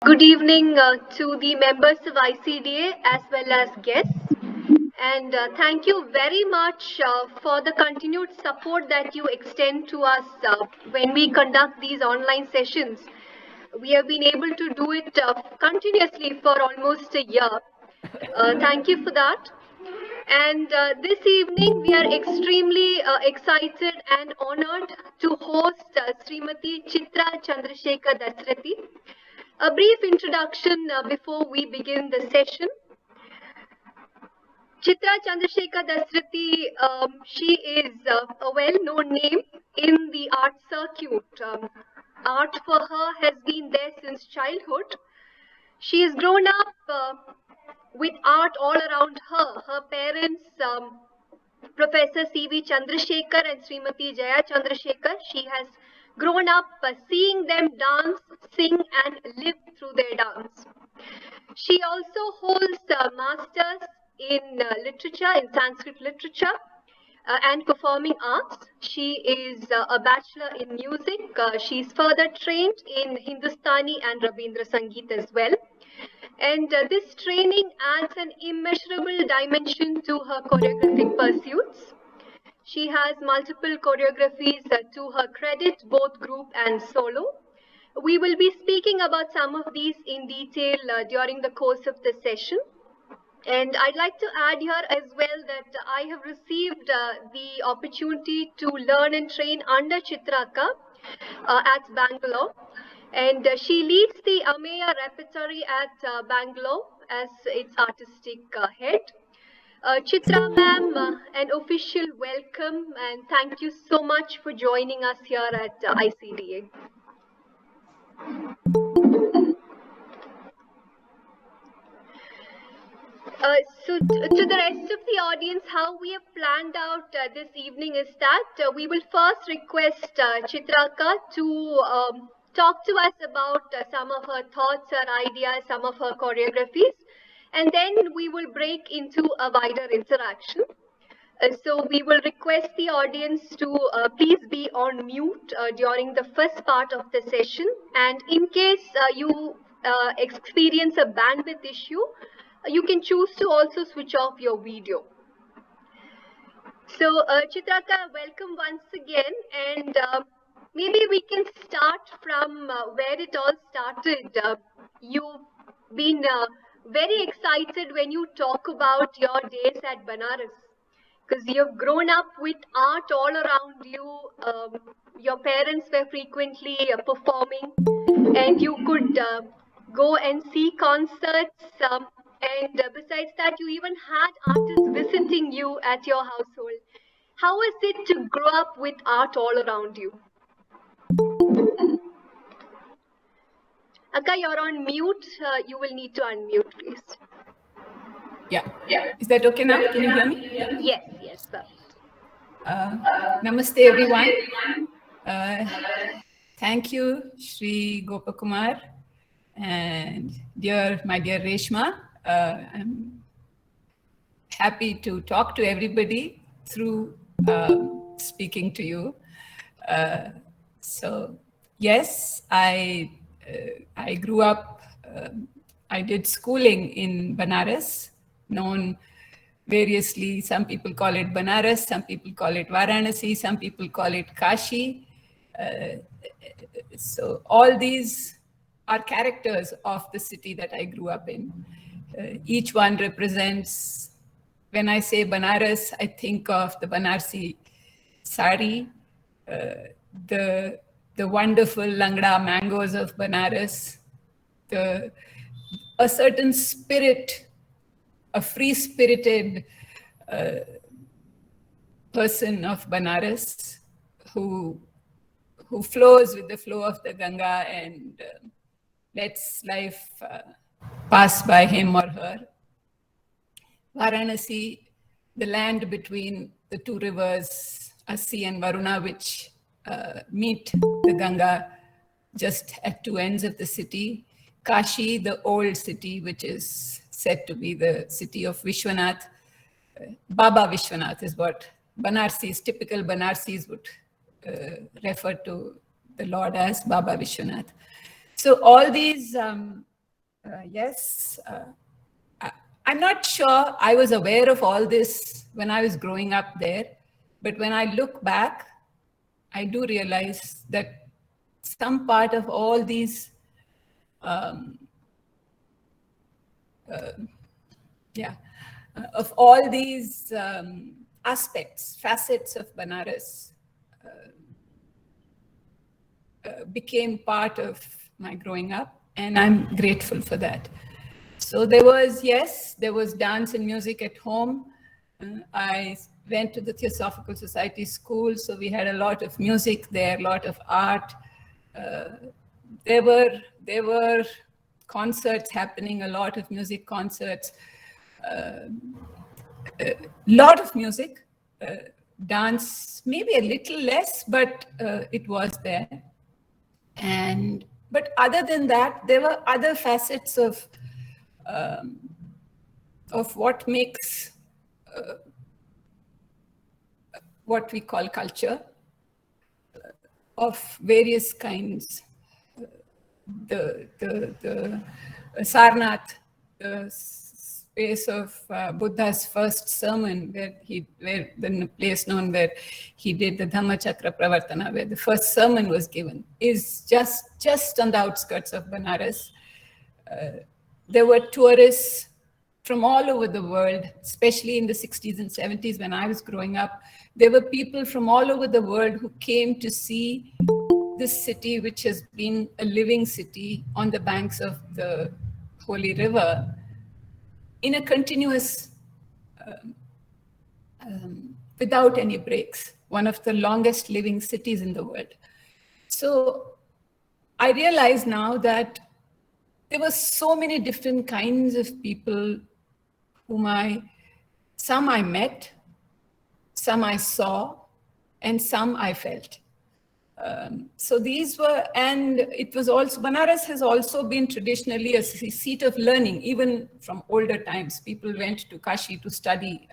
Good evening to the members of ICDA as well as guests. And thank you very much for the continued support that you extend to us when we conduct these online sessions. We have been able to do it continuously for almost a year. Thank you for that. And this evening, we are extremely excited and honored to host Srimati Chitra Chandrasekhar Dasarathy. A brief introduction before we begin the session. Chitra Chandrasekhar Dasarathy, she is a well-known name in the art circuit. Art for her has been there since childhood. She has grown up with art all around her. Her parents, Professor C.V. Chandrasekhar and Srimati Jaya Chandrasekhar, she has grown up seeing them dance, sing and live through their dance. She also holds a master's in literature, in Sanskrit literature and performing arts. She is a bachelor in music. She's further trained in Hindusthani and Rabindra Sangeeth as well. And this training adds an immeasurable dimension to her choreographic pursuits. She has multiple choreographies to her credit, both group and solo. We will be speaking about some of these in detail during the course of the session. And I'd like to add here as well that I have received the opportunity to learn and train under Chitra Akka at Bangalore. And she leads the Ameya Repetory at Bangalore as its artistic head. Chitra ma'am, an official welcome and thank you so much for joining us here at ICDA. So to the rest of the audience, how we have planned out this evening is that we will first request Chitra Akka to talk to us about some of her thoughts, her ideas, some of her choreographies, and then we will break into a wider interaction. So we will request the audience to please be on mute during the first part of the session, and in case you experience a bandwidth issue, you can choose to also switch off your video. So Chitra Akka, welcome once again, and maybe we can start from where it all started. You've been very excited when you talk about your days at Banaras, because you've grown up with art all around you. Your parents were frequently performing, and you could go and see concerts. And besides that, you even had artists visiting you at your household. How is it to grow up with art all around you? Akka, you're on mute. You will need to unmute, please. Yeah. Is that okay now? Can you hear me? Yes, sir. Namaste, everyone. Thank you, Shri Gopakumar, and my dear Reshma. I'm happy to talk to everybody through speaking to you. So yes, I grew up, I did schooling in Banaras, known variously. Some people call it Banaras, some people call it Varanasi, some people call it Kashi. So all these are characters of the city that I grew up in. Each one represents, when I say Banaras, I think of the Banarsi sari, the wonderful Langda mangoes of Banaras, a certain spirit, a free-spirited person of Banaras who flows with the flow of the Ganga and lets life pass by him or her. Varanasi, the land between the two rivers, Asi and Varuna, which meet the Ganga just at two ends of the city. Kashi, the old city, which is said to be the city of Vishwanath. Baba Vishwanath is what Banarsis, typical Banarsis would refer to the Lord as Baba Vishwanath. So all these Yes. I'm not sure I was aware of all this when I was growing up there, but when I look back, I do realize that some part of all these, of all these aspects, facets of Banaras became part of my growing up, and I'm grateful for that. So there was, yes, there was dance and music at home. I went to the Theosophical Society school, so we had a lot of music there, a lot of art. There were concerts happening, a lot of music concerts, lot of music, dance, maybe a little less, but it was there. But other than that, there were other facets of what makes what we call culture of various kinds. The Sarnath, the space of Buddha's first sermon, where the place known where he did the Dhammachakra Pravartana, where the first sermon was given, is just on the outskirts of Banaras. There were tourists from all over the world, especially in the 60s and 70s when I was growing up. There were people from all over the world who came to see this city, which has been a living city on the banks of the Holy River, in a continuous, without any breaks, one of the longest living cities in the world. So I realize now that there were so many different kinds of people whom some I met, some I saw, and some I felt. So these were, and it was also, Banaras has also been traditionally a seat of learning, even from older times. People went to Kashi to study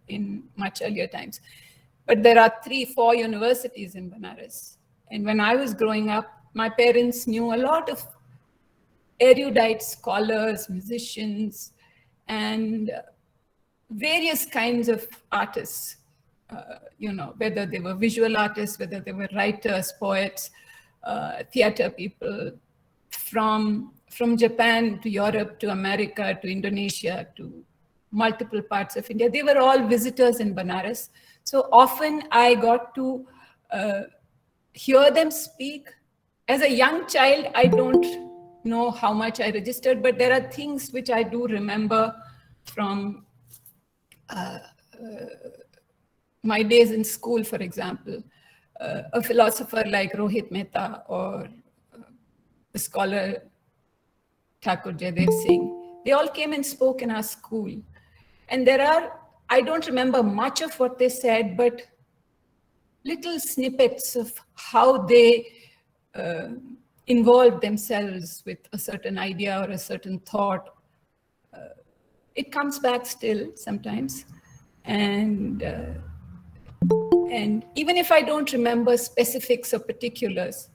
in much earlier times. But there are 3-4 universities in Banaras. And when I was growing up, my parents knew a lot of erudite scholars, musicians, and various kinds of artists. Whether they were visual artists, whether they were writers, poets, theater people, from Japan to Europe to America to Indonesia to multiple parts of India. They were all visitors in Banaras. So often I got to hear them speak. As a young child, I don't know how much I registered, but there are things which I do remember from my days in school, for example. A philosopher like Rohit Mehta or the scholar Thakur Jaidev Singh, they all came and spoke in our school. And I don't remember much of what they said, but little snippets of how they involved themselves with a certain idea or a certain thought. It comes back still sometimes. And even if I don't remember specifics or particulars,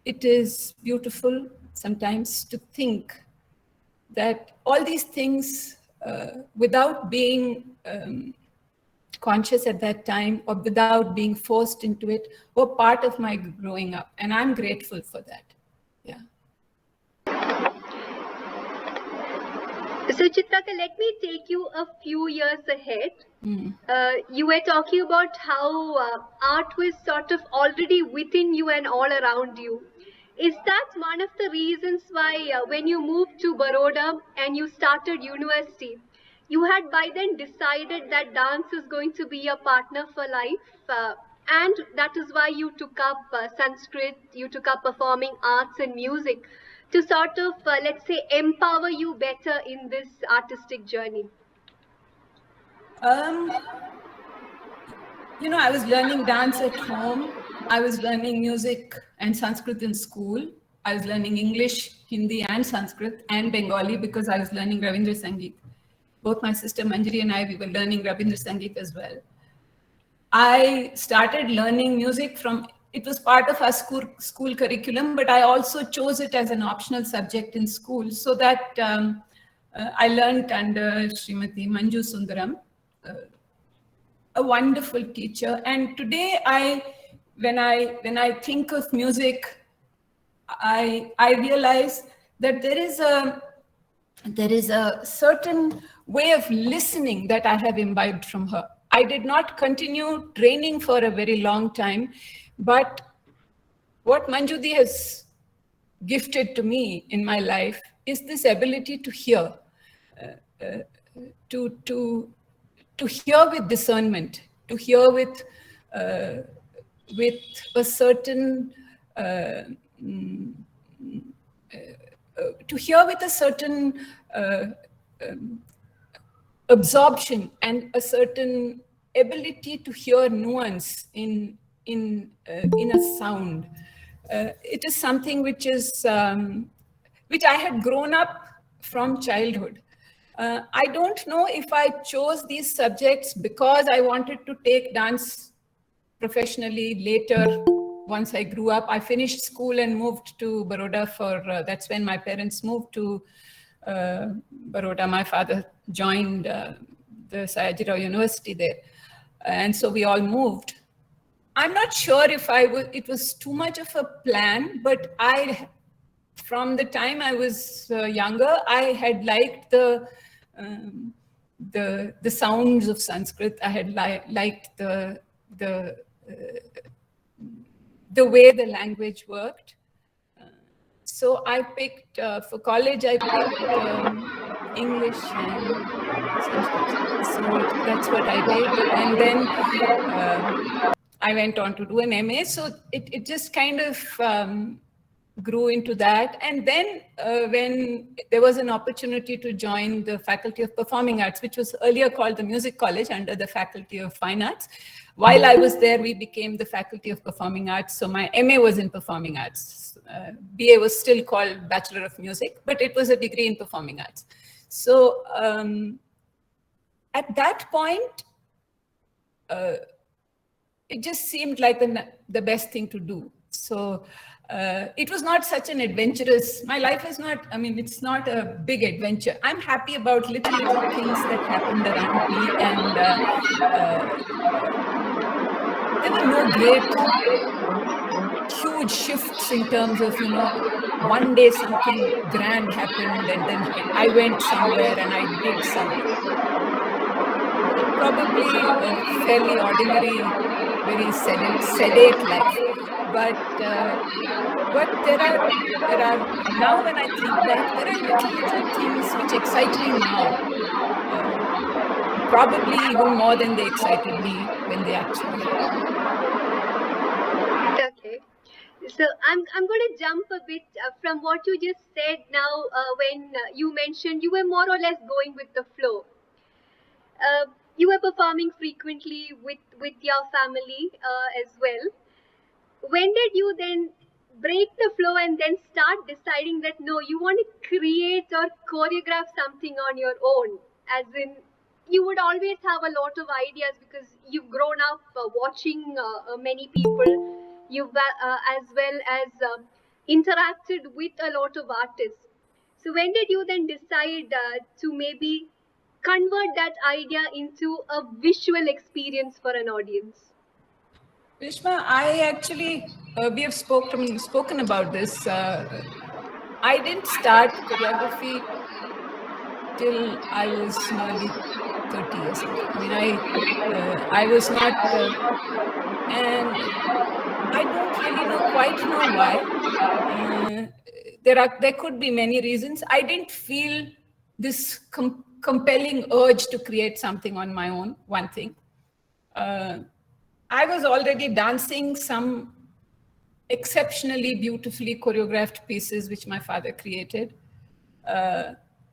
it is beautiful sometimes to think that all these things, without being conscious at that time or without being forced into it, were part of my growing up. And I'm grateful for that. Yeah. So Chitra Akka, let me take you a few years ahead. You were talking about how art was sort of already within you and all around you. Is that one of the reasons why when you moved to Baroda and you started university, you had by then decided that dance is going to be a partner for life? And that is why you took up Sanskrit, you took up performing arts and music to sort of, let's say, empower you better in this artistic journey? I was learning dance at home. I was learning music and Sanskrit in school. I was learning English, Hindi, and Sanskrit, and Bengali because I was learning Rabindra Sangeeth. Both my sister Manjari and I, we were learning Rabindra Sangeeth as well. I started learning music from it was part of our school curriculum, but I also chose it as an optional subject in school so that I learned under Srimati Manju Sundaram, a wonderful teacher. And today, when I think of music, I realize that there is a certain way of listening that I have imbibed from her. I did not continue training for a very long time, but what Manjudi has gifted to me in my life is this ability to hear, to hear with discernment, to hear with a certain absorption and a certain ability to hear nuance in a sound. It is something which I had grown up from childhood. I don't know if I chose these subjects because I wanted to take dance professionally later. Once I grew up, I finished school and moved to Baroda that's when my parents moved to Baroda. My father joined the Sayajirao University there. And so we all moved. I'm not sure if it was too much of a plan, but from the time I was younger, I had liked the sounds of Sanskrit. I had liked the way the language worked. So I picked, for college, I picked English and Sanskrit. So that's what I did. And then I went on to do an MA. So it just kind of grew into that. And then when there was an opportunity to join the Faculty of Performing Arts, which was earlier called the Music College under the Faculty of Fine Arts. While I was there, we became the Faculty of Performing Arts. So my MA was in Performing Arts. BA was still called Bachelor of Music, but it was a degree in Performing Arts. So at that point, it just seemed like the best thing to do. So it was not such an adventurous, my life is not, it's not a big adventure. I'm happy about little things that happened around me, and there were no great, huge shifts in terms of, one day something grand happened and then I went somewhere and I did something. Probably a fairly ordinary, very sedate life. But there are, now when I think back, there are little things which excite me now. Probably even more than they excited me when they actually happened. Okay. So I'm going to jump a bit from what you just said now when you mentioned you were more or less going with the flow. You were performing frequently with your family as well. When did you then break the flow and then start deciding that no, you want to create or choreograph something on your own? As in, you would always have a lot of ideas because you've grown up watching many people. You've as well as interacted with a lot of artists. So when did you then decide to maybe convert that idea into a visual experience for an audience? Rishma, I actually, we have spoken about this. I didn't start choreography till I was nearly 30 or something. I was not, and I don't really quite know why. There could be many reasons. I didn't feel this compelling urge to create something on my own, one thing. I was already dancing some exceptionally beautifully choreographed pieces which my father created.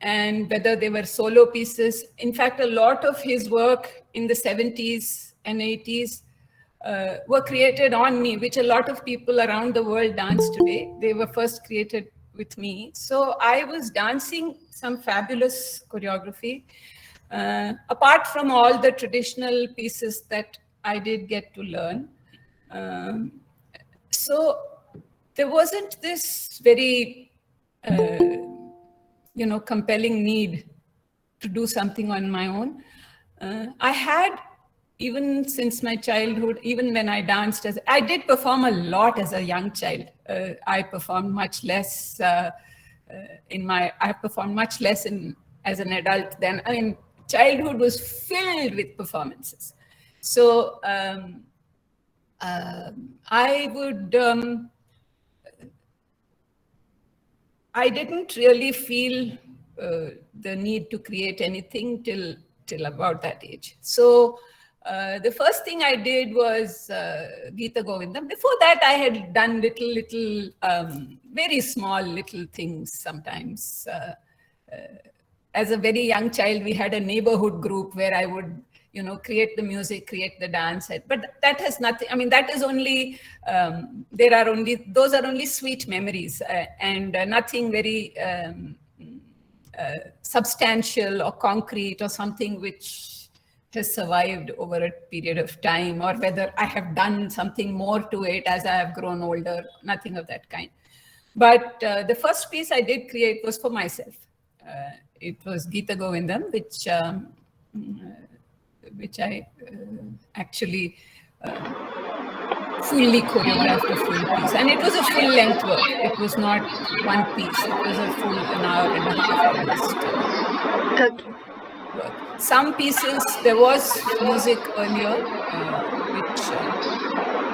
And whether they were solo pieces, in fact, a lot of his work in the 70s and 80s were created on me, which a lot of people around the world dance today. They were first created with me. So I was dancing some fabulous choreography, apart from all the traditional pieces that I did get to learn. So there wasn't this very, compelling need to do something on my own. I had, even since my childhood, even when I danced, I did perform a lot as a young child. I performed much less I performed much less as an adult than, childhood was filled with performances. So I would, I didn't really feel the need to create anything till about that age. So the first thing I did was Geet Govindam. Before that, I had done little, very small little things sometimes. As a very young child, we had a neighborhood group where I would, create the music, create the dance. But that has nothing, that is only, those are only sweet memories and nothing very substantial or concrete or something which has survived over a period of time, or whether I have done something more to it as I have grown older, nothing of that kind. But the first piece I did create was for myself. It was Geet Govindam, which I actually fully choreographed a full piece. And it was a full length work. It was not one piece. It was a full an hour and a half almost work. Some pieces, there was music earlier, which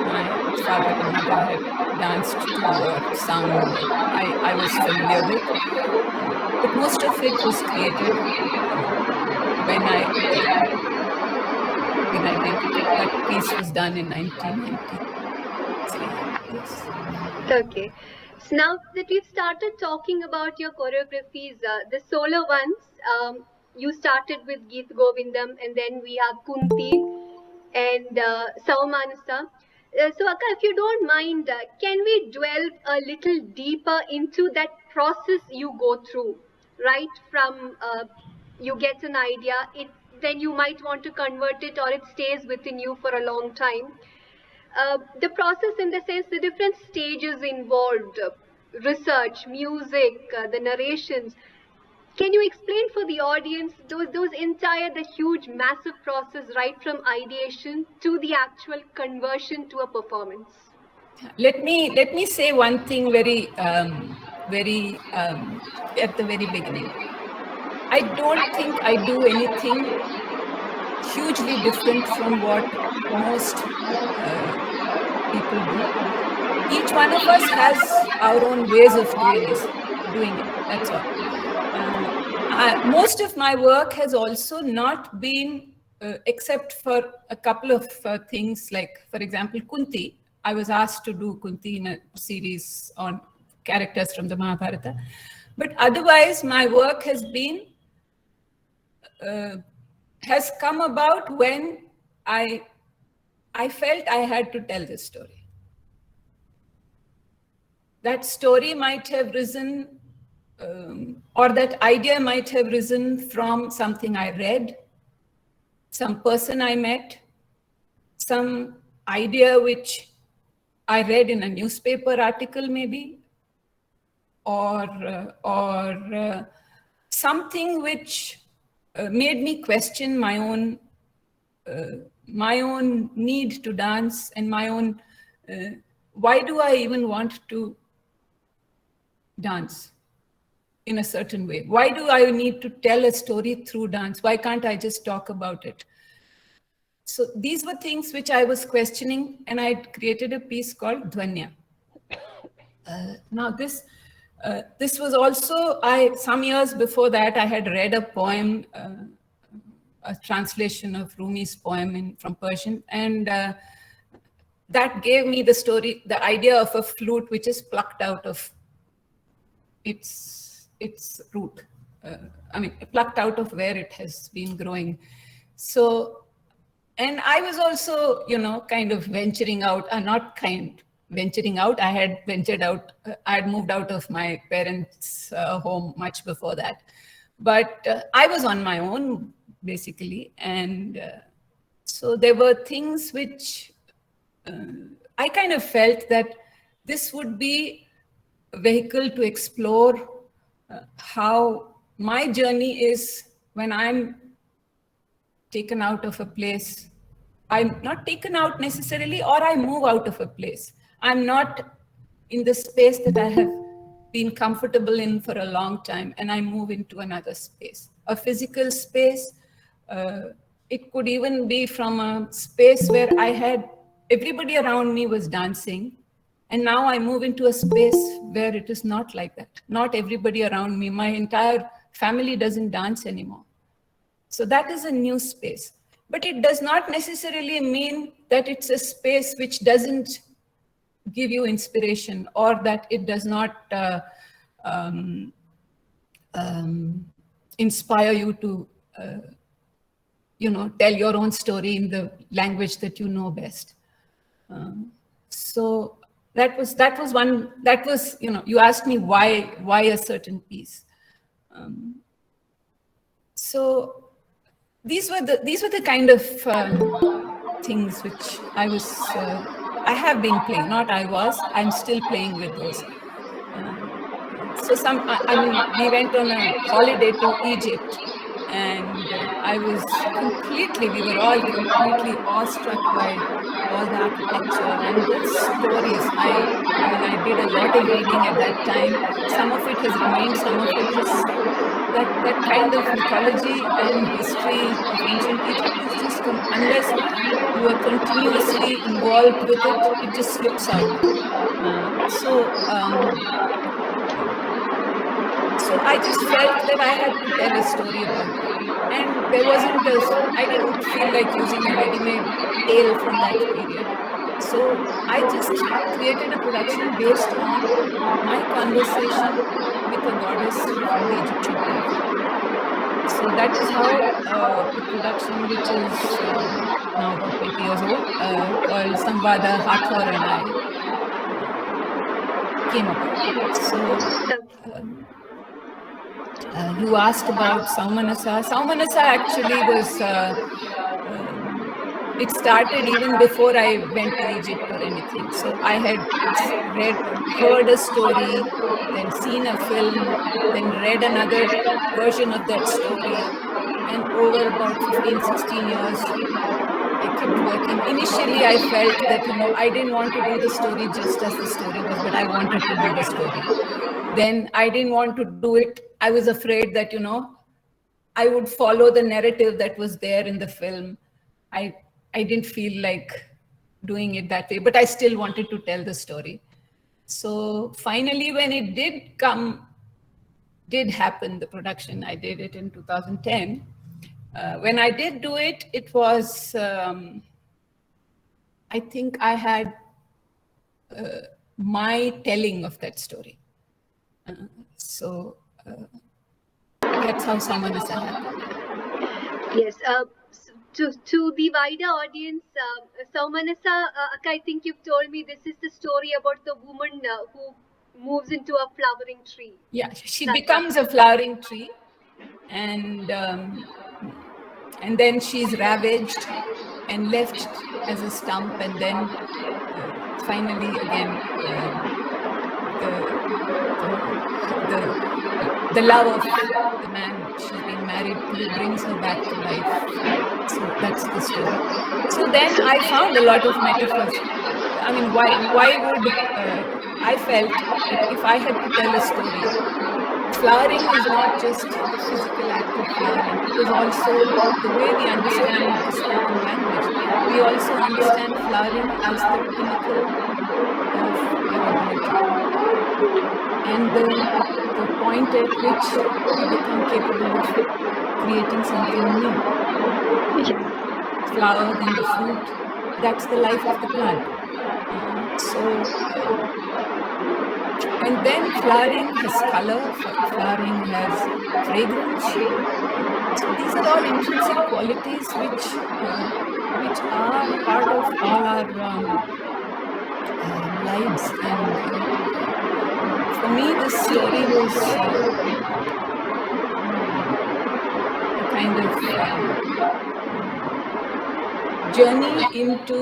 my father and mother had danced to or sung that I was familiar with. But most of it was created when I did that piece was done in 1993. Yes. Okay. So now that we've started talking about your choreographies, the solo ones, you started with Geet Govindam, and then we have Kunti and Sowmanasa. So Akka, if you don't mind, can we delve a little deeper into that process you go through, right? From you get an idea, then you might want to convert it, or it stays within you for a long time. The process, in the sense, the different stages involved, research, music, the narrations. Can you explain for the audience those entire, the huge, massive process, right from ideation to the actual conversion to a performance? Let me say one thing very at the very beginning. I don't think I do anything hugely different from what most people do. Each one of us has our own ways of doing it. That's all. Most of my work has also not been, except for a couple of things, like, for example, Kunti. I was asked to do Kunti in a series on characters from the Mahabharata. But otherwise, my work has been, has come about when I felt I had to tell this story. That story might have risen, or that idea might have risen from something I read, some person I met, some idea which I read in a newspaper article maybe, or something which made me question my own need to dance, and my own, why do I even want to dance in a certain way? Why do I need to tell a story through dance? Why can't I just talk about it? So these were things which I was questioning, and I created a piece called Dwanya. Now this was also, some years before that, I had read a poem, a translation of Rumi's poem from Persian, and that gave me the story, the idea of a flute which is plucked out of its root. Plucked out of where it has been growing. So, and I was also, kind of venturing out, venturing out. I had ventured out. I had moved out of my parents' home much before that. But I was on my own, basically. And so there were things which I kind of felt that this would be a vehicle to explore how my journey is when I'm taken out of a place. I'm not taken out necessarily, or I move out of a place. I'm not in the space that I have been comfortable in for a long time, and I move into another space, a physical space. It could even be from a space where I had everybody around me was dancing, and now I move into a space where it is not like that. Not everybody around me, my entire family doesn't dance anymore. So that is a new space. But it does not necessarily mean that it's a space which doesn't give you inspiration, or that it does not inspire you to, tell your own story in the language that you know best. So that was one, you asked me why a certain piece. So these were the kind of things which I have been playing. I'm still playing with those. So we went on a holiday to Egypt, and we were all completely awestruck by all the architecture and the stories. I did a lot of reading at that time. Some of it has remained, some of it has, that kind of mythology and history of ancient Egypt is just, unless you are continuously involved with it, it just slips out. So I just felt that I had to tell a story about that. And I didn't feel like using a ready-made tale from that period. So I just created a production based on my conversation with a goddess from the Egyptian pantheon. So that is how the production, which is now about 20 years old, called Samvada Hathor and I, came about. So you asked about Sowmanasa. Sowmanasa actually was, it started even before I went to Egypt or anything. So I had heard a story, then seen a film, then read another version of that story. And over about 15, 16 years, I kept working. Initially, I felt that, I didn't want to do the story just as the story was, but I wanted to do the story. Then I didn't want to do it. I was afraid that, I would follow the narrative that was there in the film. I didn't feel like doing it that way, but I still wanted to tell the story. So finally, when it did happen, the production, I did it in 2010. When I did do it, it was, I think I had my telling of that story. So that's how Sowmanasa happened. Yes. To the wider audience, Sowmanasa, Akka, I think you've told me this is the story about the woman who moves into a flowering tree. Yeah, she becomes a flowering tree, and then she's ravaged and left as a stump, and then finally again the love of the man she's been married to brings her back to life. So that's the story. So then I found a lot of metaphors. I mean, why would I felt that if I had to tell a story, flowering is not just the physical act of flowering. It is also the way we understand the spoken language. We also understand flowering as the pinnacle of our ability, and the point at which we become capable of creating something new. Flower, then the fruit, that's the life of the plant. And then flowering has color, flowering has fragrance. So these are all intrinsic qualities which are part of all our lives. And for me, this story was a kind of journey into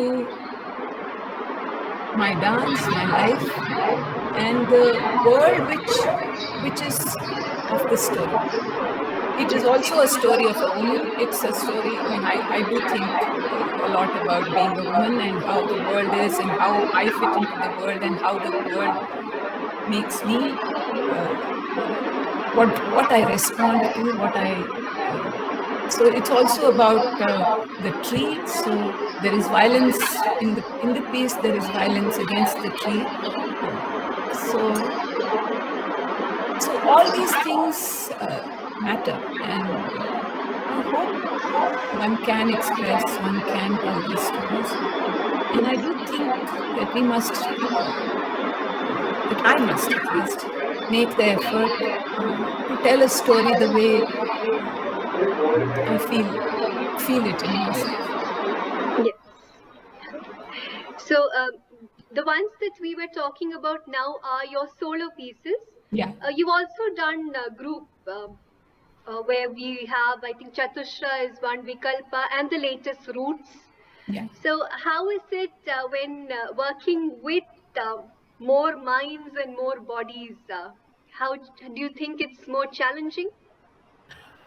my dance, my life, and the world which is of the story. It is also a story of a woman. It's a story, I mean, I do think a lot about being a woman and how the world is and how I fit into the world and how the world makes me, what I respond to, so it's also about the tree. So there is violence in the piece. There is violence against the tree. So all these things matter, and I hope one can express, one can tell these stories. And I do think that we must, that I must at least, make the effort to tell a story the way I feel it in myself. Yes. So the ones that we were talking about now are your solo pieces. Yeah. You've also done group where we have, I think, Chatushra is one, Vikalpa, and the latest Roots. Yeah. So how is it when working with more minds and more bodies? How do you think it's more challenging?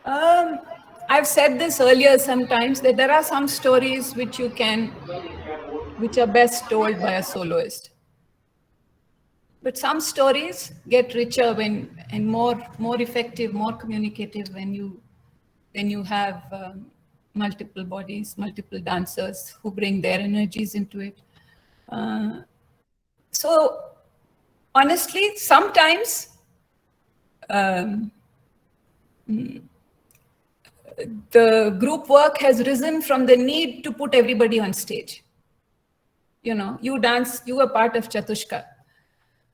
I've said this earlier sometimes, that there are some stories which are best told by a soloist. But some stories get richer and more effective, more communicative when you have multiple bodies, multiple dancers who bring their energies into it. So honestly, sometimes the group work has risen from the need to put everybody on stage. You know, you dance, you were part of Chatushka.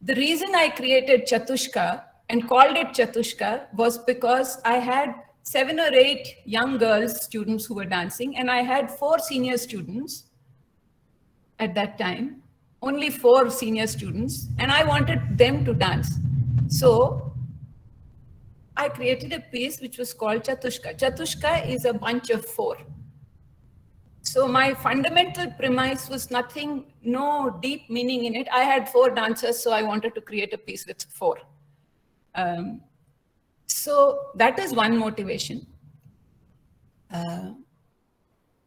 The reason I created Chatushka and called it Chatushka was because I had 7 or 8 young girls, students who were dancing, and I had 4 senior students at that time, only 4 senior students, and I wanted them to dance. So I created a piece which was called Chatushka. Chatushka is a bunch of 4. So my fundamental premise was nothing, no deep meaning in it. I had 4 dancers, so I wanted to create a piece with 4. So that is one motivation.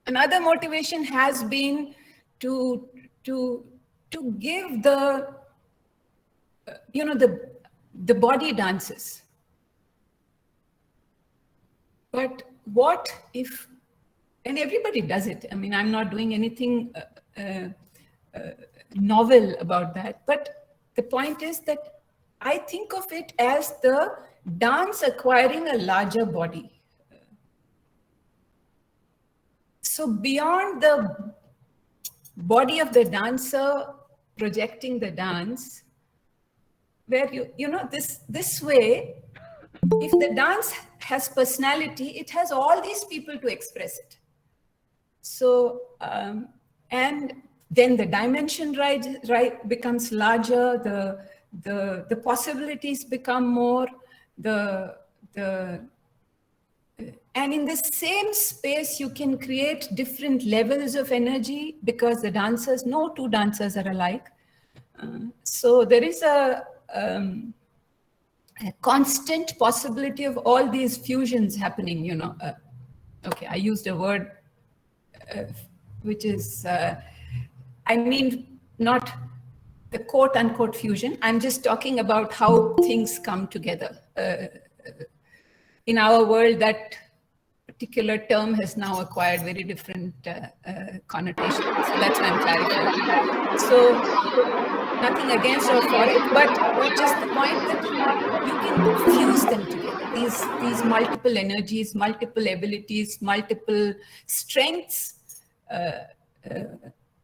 Another motivation has been to give the, the body dances. But what if, and everybody does it. I mean, I'm not doing anything novel about that. But the point is that I think of it as the dance acquiring a larger body. So beyond the body of the dancer projecting the dance, where this way, if the dance has personality, it has all these people to express it. So, and then the dimension right becomes larger, the possibilities become more, and in the same space, you can create different levels of energy because the dancers, no 2 dancers are alike. So there is a constant possibility of all these fusions happening, okay, I used a word which is, I mean, not the quote unquote fusion. I'm just talking about how things come together. In our world, that particular term has now acquired very different connotations. So that's why I'm clarifying. So nothing against or for it, but just the point that you can fuse them together. These multiple energies, multiple abilities, multiple strengths.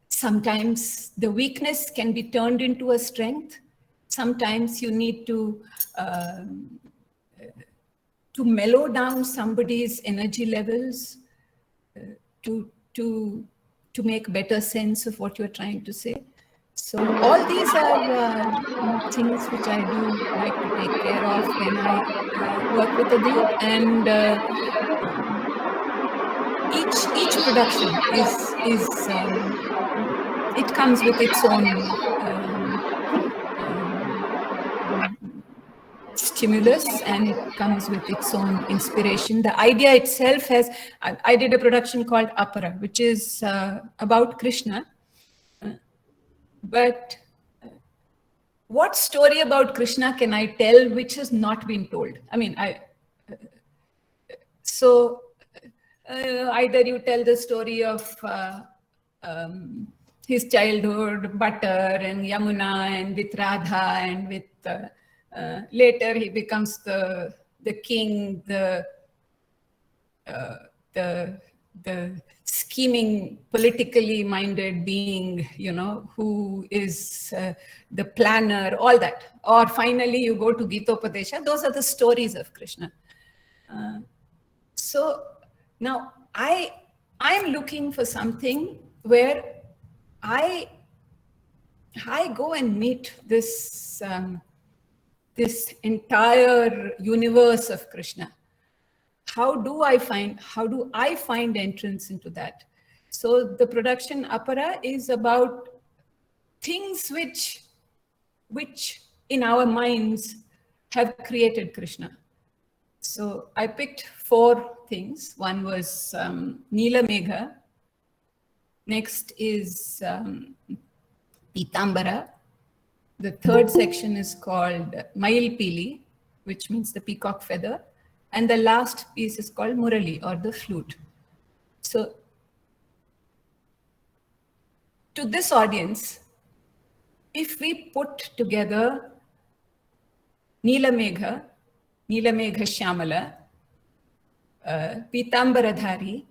Sometimes the weakness can be turned into a strength. Sometimes you need to mellow down somebody's energy levels, to make better sense of what you're trying to say. So all these are things which I do like to take care of when I work with a group, and each production is it comes with its own stimulus and it comes with its own inspiration. The idea itself has, I did a production called Apara, which is about Krishna. But what story about Krishna can I tell which has not been told? I mean, so either you tell the story of his childhood, Butter and Yamuna and with Radha and with later he becomes the king, the scheming, politically minded being, you know, who is the planner, all that. Or finally you go to Gitopadesha. Those are the stories of Krishna. So now I'm looking for something where I go and meet this this entire universe of Krishna. How do I find entrance into that? So the production Apara is about things which in our minds have created Krishna. So I picked 4 things. One was Neela Megha. Next is Pitambara. The 3rd section is called Mail Pili, which means the peacock feather. And the last piece is called Murali, or the flute. So to this audience, if we put together Neela Megha Shyamala, Pitambaradhari,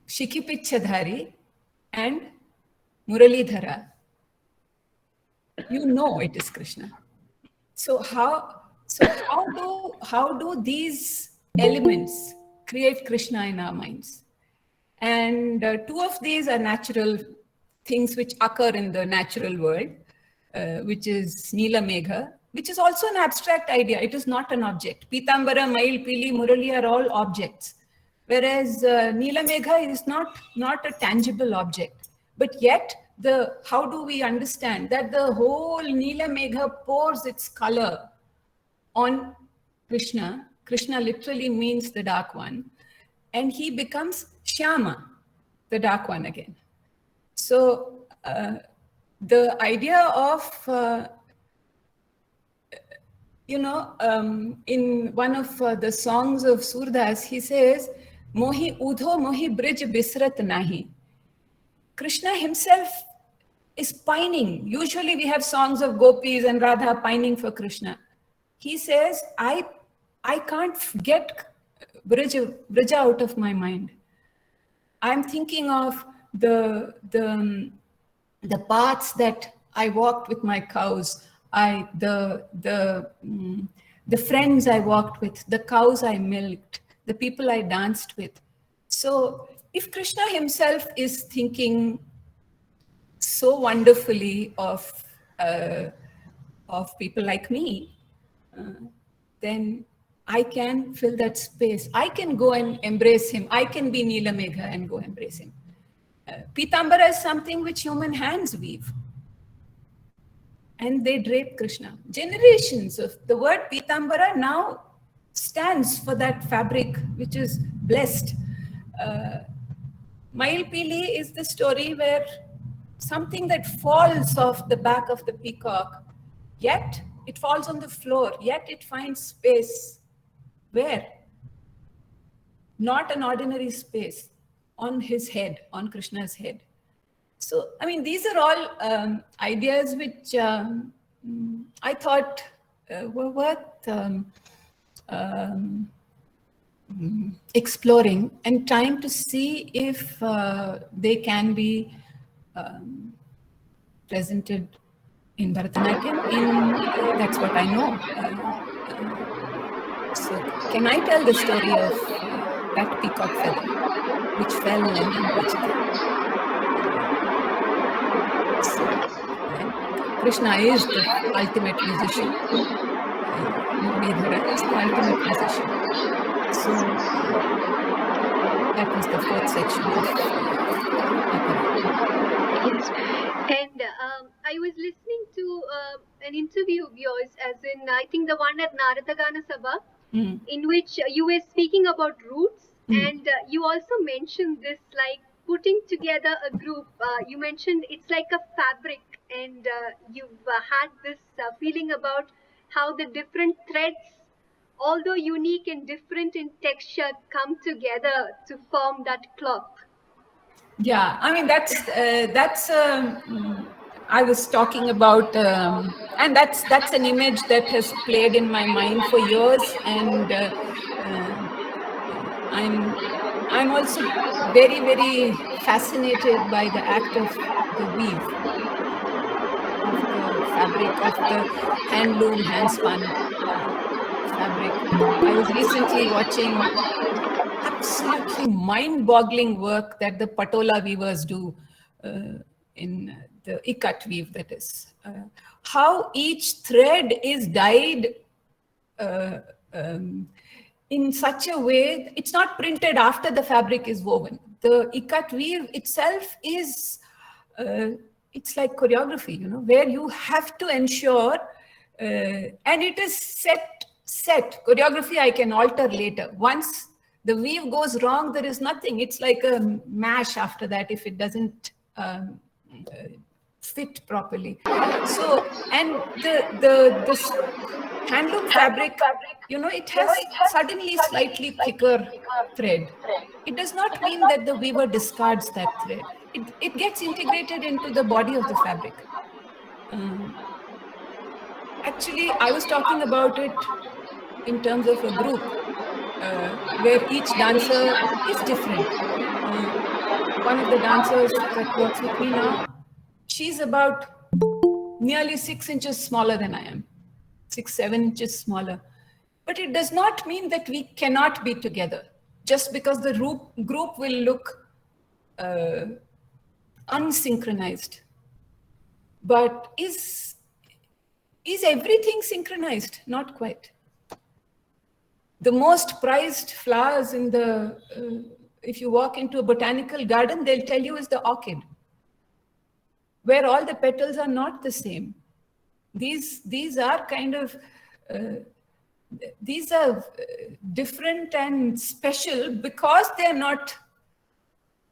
Shikipichadhari, and Muralidhara, you know it is Krishna. So how do these elements create Krishna in our minds? And 2 of these are natural things which occur in the natural world, which is Neela Megha, which is also an abstract idea. It is not an object. Pitambara, Mail, Pili, Murali are all objects. Whereas Neela Megha is not a tangible object. But yet, how do we understand that the whole Neela Megha pours its color on Krishna? Krishna literally means the dark one. And he becomes Shyama, the dark one again. So the idea of, in one of the songs of Surdas, he says, Mohi udho mohi brij bisrat nahi. Krishna himself is pining. Usually we have songs of gopis and Radha pining for Krishna. He says, I can't get Brija out of my mind. I'm thinking of the paths that I walked with my cows, the friends I walked with, the cows I milked, the people I danced with. So if Krishna himself is thinking so wonderfully of people like me, then I can fill that space. I can go and embrace him. I can be Neela Megha and go embrace him. Pitambara is something which human hands weave. And they drape Krishna. Generations of the word Pitambara now stands for that fabric which is blessed. Mail Pili is the story where something that falls off the back of the peacock, yet it falls on the floor, yet it finds space. Where? Not an ordinary space, on his head, on Krishna's head. So, I mean, these are all ideas which I thought were worth exploring and trying to see if they can be presented in Bharatanatyam. That's what I know. So, can I tell the story of that peacock feather which fell in Pachatantra? Krishna is the ultimate musician. Muralidhara is the ultimate musician. So that was the 4th section of Apara. Yes. And I was listening to an interview of yours, as in, I think the one at Naradagana Sabha, in which you were speaking about roots, and you also mentioned this, like putting together a group. You mentioned it's like a fabric, and you've had this feeling about how the different threads, although unique and different in texture, come together to form that cloth. Yeah, I mean I was talking about, and that's an image that has played in my mind for years, and I'm also very, very fascinated by the act of the weave of the fabric, of the handloom, hand spun fabric. I was recently watching absolutely mind-boggling work that the patola weavers do in the ikat weave, that is. How each thread is dyed uh, um, in such a way, it's not printed after the fabric is woven. The ikat weave itself is, it's like choreography, you know, where you have to ensure, and it is set. Choreography I can alter later. Once the weave goes wrong, there is nothing. It's like a mash after that if it doesn't fit properly. So, and the handloom fabric, you know, it has suddenly slightly thicker thread. It does not mean that the weaver discards that thread. It gets integrated into the body of the fabric. Actually, I was talking about it in terms of a group where each dancer is different. One of the dancers that works with me now, she's about nearly 6 inches smaller than I am, 6, 7 inches smaller. But it does not mean that we cannot be together just because the group will look unsynchronized. But is everything synchronized? Not quite. The most prized flowers in the, if you walk into a botanical garden, they'll tell you is the orchid, where all the petals are not the same. These are kind of, these are different and special because they're not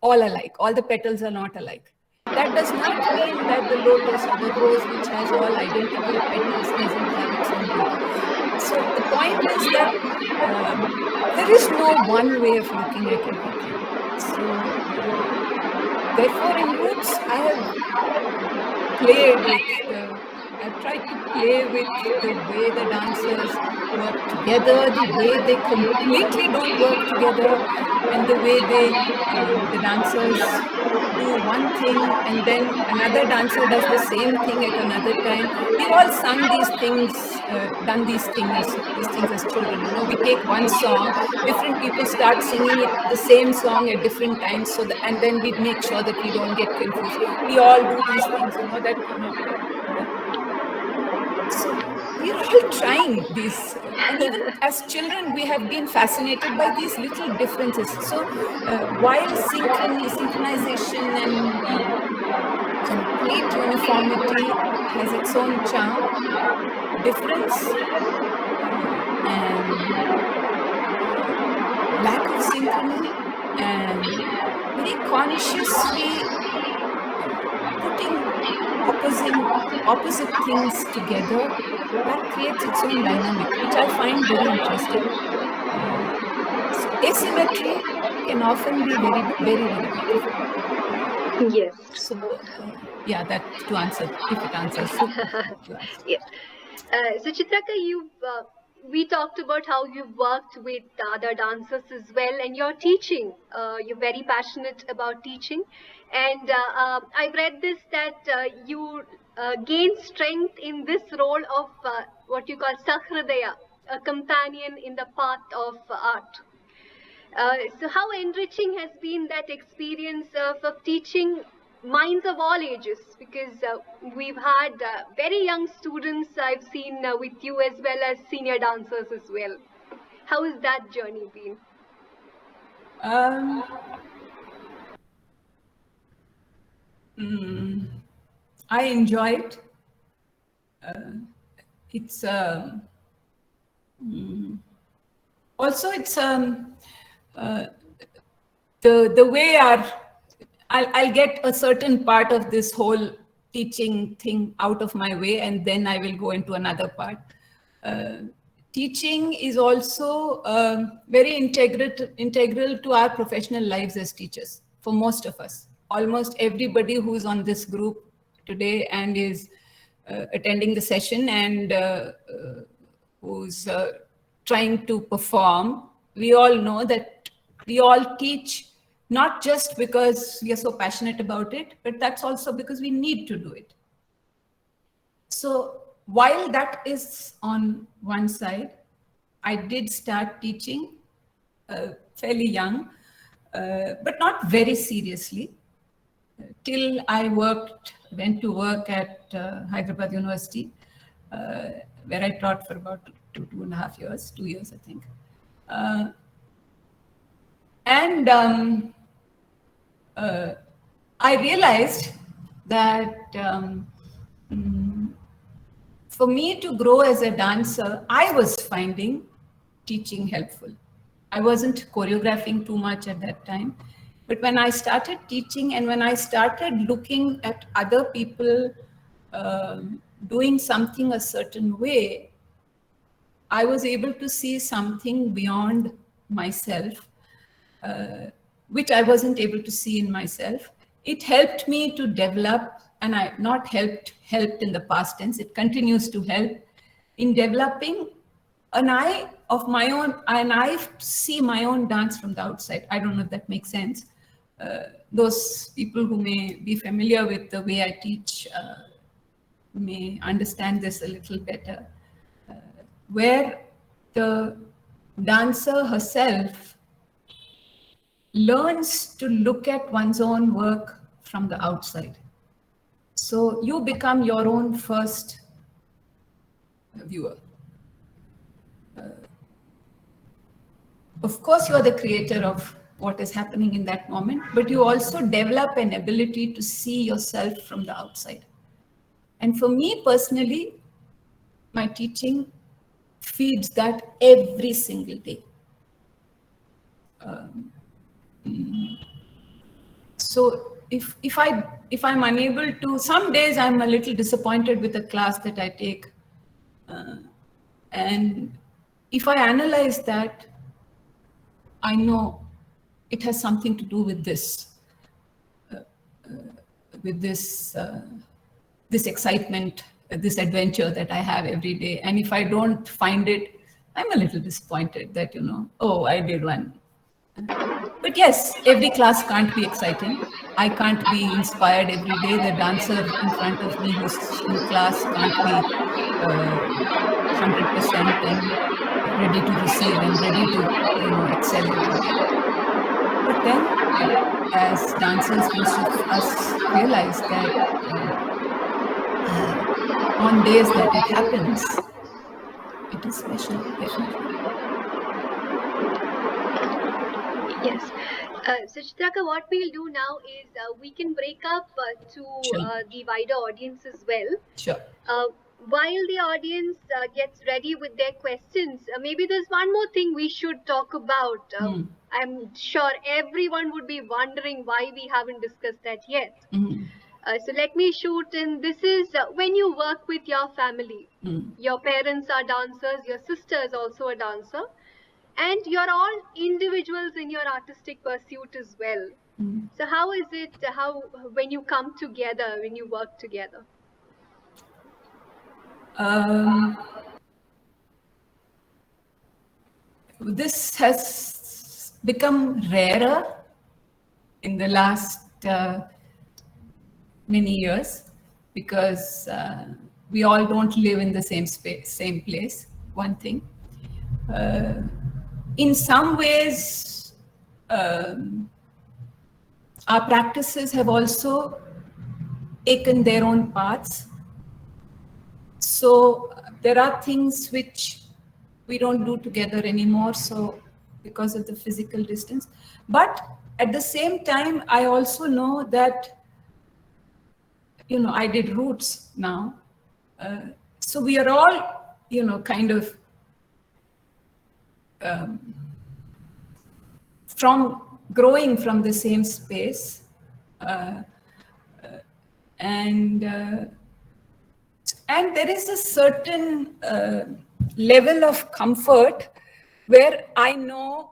all alike. All the petals are not alike. That does not mean that the lotus or the rose, which has all identical petals, doesn't have its own beauty. So the point is that there is no one way of looking at everything. So therefore, in roots, I've tried to play with the way the dancers work together, the way they completely don't work together, and the way the dancers do one thing and then another dancer does the same thing at another time. We've all sung these things, done these things as children. You know, we take one song, different people start singing it, the same song at different times, and then we make sure that we don't get confused. We all do these things, you know, that, you know. So we're all trying these, and even as children, we have been fascinated by these little differences. So while synchronization and complete uniformity has its own charm, difference and lack of synchrony and very consciously putting opposite things together, that creates its own dynamic, which I find very interesting. So asymmetry can often be very, very, very beautiful. Yes. So yeah, that to answer, if it answers. Yes. So Chitraka, we talked about how you've worked with other dancers as well, and you're teaching. You're very passionate about teaching, and I've read this that you gain strength in this role of what you call Sahridaya, a companion in the path of art. So how enriching has been that experience of teaching minds of all ages? Because we've had very young students I've seen with you, as well as senior dancers as well. How has that journey been? I enjoy it. It's also it's the way I'll get a certain part of this whole teaching thing out of my way, and then I will go into another part. Teaching is also very integral to our professional lives as teachers for most of us. Almost everybody who's on this group today and is attending the session and who's trying to perform, we all know that we all teach not just because we are so passionate about it, but that's also because we need to do it. So while that is on one side, I did start teaching fairly young, but not very seriously, till I went to work at Hyderabad University, where I taught for about 2.5 years, 2 years, I think. I realized that for me to grow as a dancer, I was finding teaching helpful. I wasn't choreographing too much at that time. But when I started teaching and when I started looking at other people doing something a certain way, I was able to see something beyond myself, which I wasn't able to see in myself. It helped me to develop, and I not helped in the past tense, it continues to help in developing an eye of my own, and I see my own dance from the outside. I don't know if that makes sense. Those people who may be familiar with the way I teach may understand this a little better, where the dancer herself learns to look at one's own work from the outside. So you become your own first viewer. Of course, you are the creator of what is happening in that moment, but you also develop an ability to see yourself from the outside. And for me personally, my teaching feeds that every single day. So if I'm unable to, some days I'm a little disappointed with the class that I take, and if I analyze that, I know it has something to do with this, this excitement, this adventure that I have every day. And if I don't find it, I'm a little disappointed that, oh, I did one. But yes, every class can't be exciting. I can't be inspired every day. The dancer in front of me who's in class can't be 100% and ready to receive and ready to excel every day. But then, as dancers, most of us realize that on days that it happens, it is special, definitely. Yes. So Chitra Akka, what we'll do now is we can break up to the wider audience as well. Sure. While the audience gets ready with their questions, maybe there's one more thing we should talk about. I'm sure everyone would be wondering why we haven't discussed that yet. So let me shoot in. This is when you work with your family. Your parents are dancers, your sister is also a dancer, and you're all individuals in your artistic pursuit as well. So how is it, when you come together, when you work together? This has become rarer in the last many years because we all don't live in the same space, same place, one thing. In some ways, our practices have also taken their own paths. So there are things which we don't do together anymore, so because of the physical distance. But at the same time, I also know that, I did roots now. So we are all, kind of from growing from the same space. And there is a certain level of comfort where I know,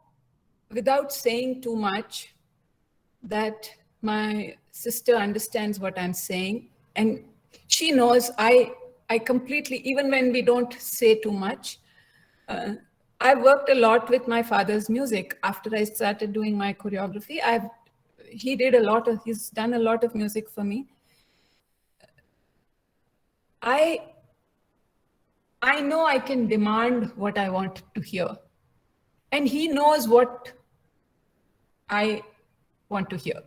without saying too much, that my sister understands what I'm saying, and she knows I completely, even when we don't say too much. I worked a lot with my father's music after I started doing my choreography. He's done a lot of music for me. I know I can demand what I want to hear, and he knows what I want to hear.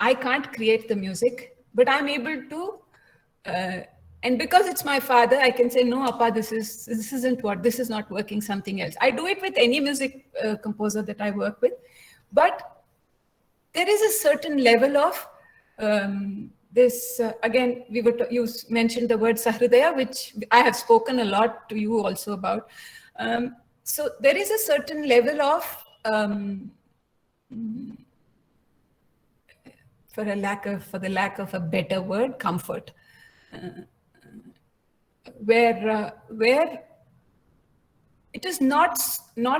I can't create the music, but I'm able to, and because it's my father, I can say, no, Appa, this is not working, something else. I do it with any music composer that I work with, but there is a certain level of this, again, you mentioned the word Sahridaya, which I have spoken a lot to you also about. So there is a certain level of, for the lack of a better word, comfort, where it is not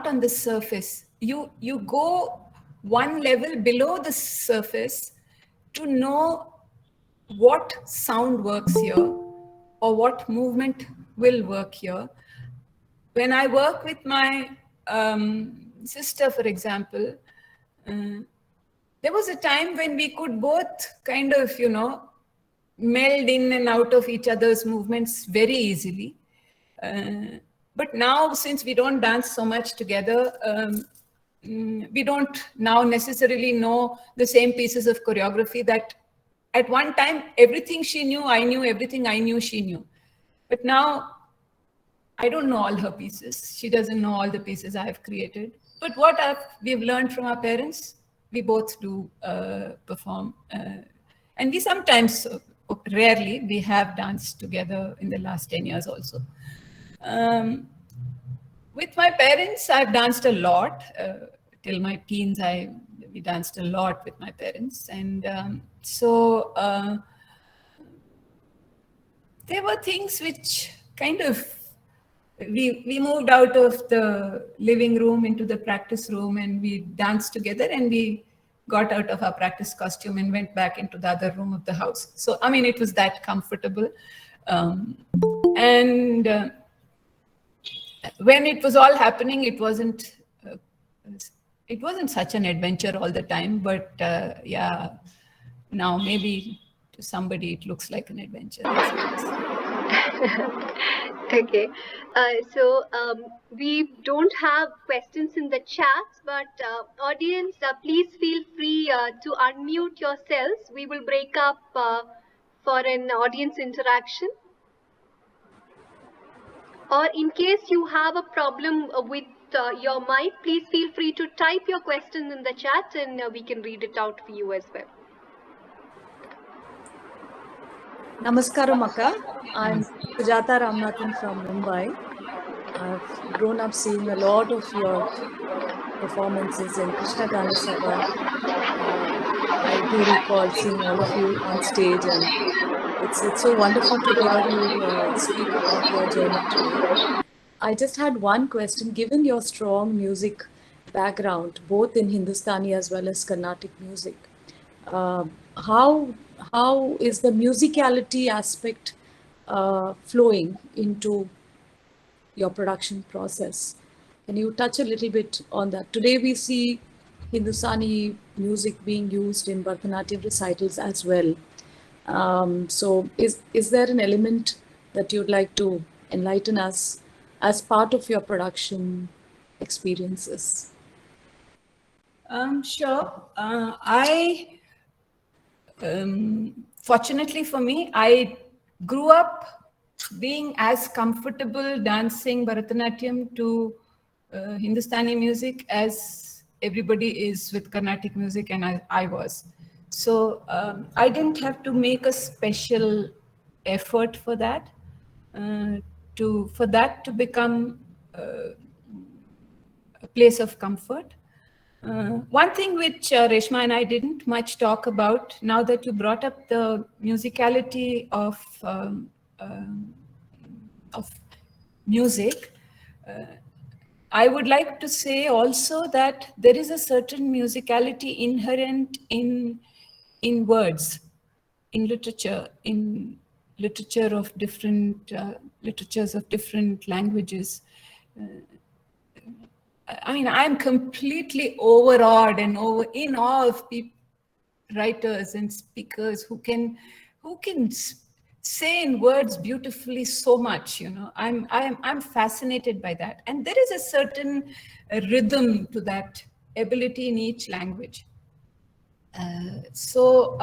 on the surface. You go one level below the surface to know what sound works here or what movement will work here. When I work with my sister, for example, there was a time when we could both kind of, meld in and out of each other's movements very easily. But now, since we don't dance so much together, we don't now necessarily know the same pieces of choreography that at one time, everything she knew, I knew, everything I knew, she knew. But now, I don't know all her pieces. She doesn't know all the pieces I have created. But what we've learned from our parents, we both do perform. And we sometimes, rarely, we have danced together in the last 10 years also. With my parents, I've danced a lot. Till my teens, we danced a lot with my parents. And so there were things which kind of, we moved out of the living room into the practice room, and we danced together, and we got out of our practice costume and went back into the other room of the house. So, I mean, it was that comfortable. And when it was all happening, it wasn't such an adventure all the time, but yeah, now maybe to somebody it looks like an adventure. Okay, so we don't have questions in the chat, but audience, please feel free to unmute yourselves. We will break up for an audience interaction. Or in case you have a problem with your mic, please feel free to type your question in the chat, and we can read it out for you as well. Namaskaram, Akka. I'm Sujata Ramanathan from Mumbai. I've grown up seeing a lot of your performances in Krishna Gana Sabha. I do recall seeing all of you on stage, and it's so wonderful to hear you speak about your journey today. I just had one question. Given your strong music background, both in Hindusthani as well as Carnatic music, how is the musicality aspect flowing into your production process? Can you touch a little bit on that? Today we see Hindusthani music being used in Bharatanatyam recitals as well. So is there an element that you'd like to enlighten us as part of your production experiences? Sure. Fortunately for me, I grew up being as comfortable dancing Bharatanatyam to Hindustani music as everybody is with Carnatic music, and I was. So I didn't have to make a special effort for that, for that to become a place of comfort. One thing which Reshma and I didn't much talk about, now that you brought up the musicality of music, I would like to say also that there is a certain musicality inherent in words, in literature of different literatures of different languages. I mean, I'm completely overawed and in awe of writers and speakers who can say in words beautifully so much. You know, I'm fascinated by that, and there is a certain rhythm to that ability in each language. So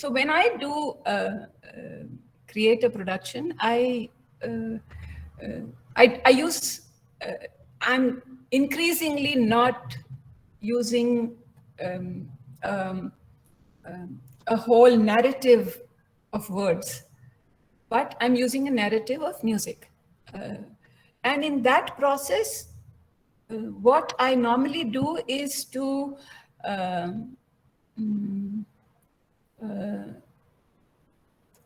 when I do create a production, I use. I'm increasingly not using a whole narrative of words, but I'm using a narrative of music. And in that process, what I normally do is to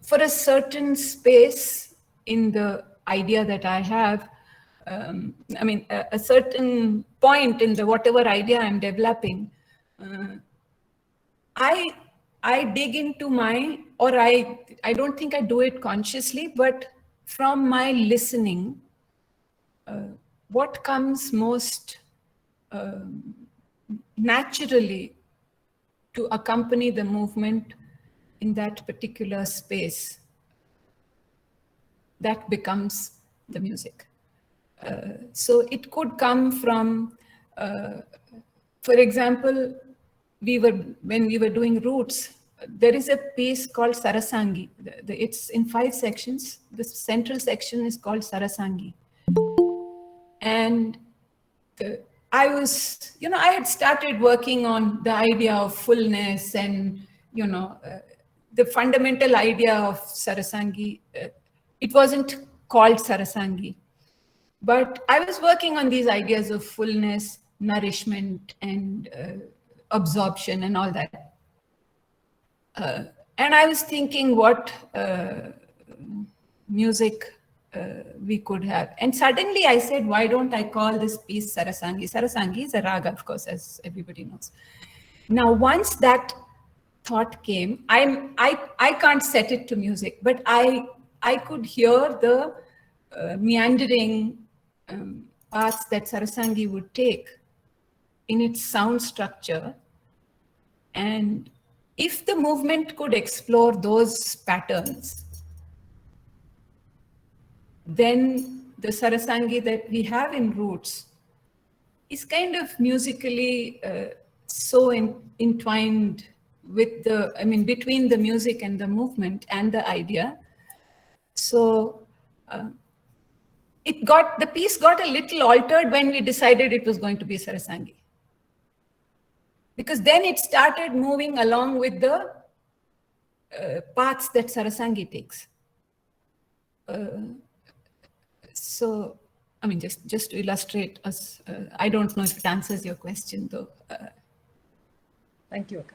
for a certain space in the idea that I have, I mean, a certain point in the whatever idea I'm developing, I dig into or I don't think I do it consciously, but from my listening, what comes most naturally to accompany the movement in that particular space, that becomes the music. So it could come from, for example, when we were doing roots, there is a piece called Sarasangi. It's in 5 sections. The central section is called Sarasangi. And I was, I had started working on the idea of fullness and, the fundamental idea of Sarasangi. It wasn't called Sarasangi, but I was working on these ideas of fullness, nourishment, and absorption and all that. And I was thinking what music we could have. And suddenly I said, why don't I call this piece Sarasangi? Sarasangi is a raga, of course, as everybody knows. Now, once that thought came, I can't set it to music, but I could hear the meandering paths that Sarasangi would take in its sound structure. And if the movement could explore those patterns, then the Sarasangi that we have in roots is kind of musically so entwined with between the music and the movement and the idea. So the piece got a little altered when we decided it was going to be Sarasangi. Because then it started moving along with the paths that Sarasangi takes. So, just to illustrate us, I don't know if it answers your question though. Thank you, Akka.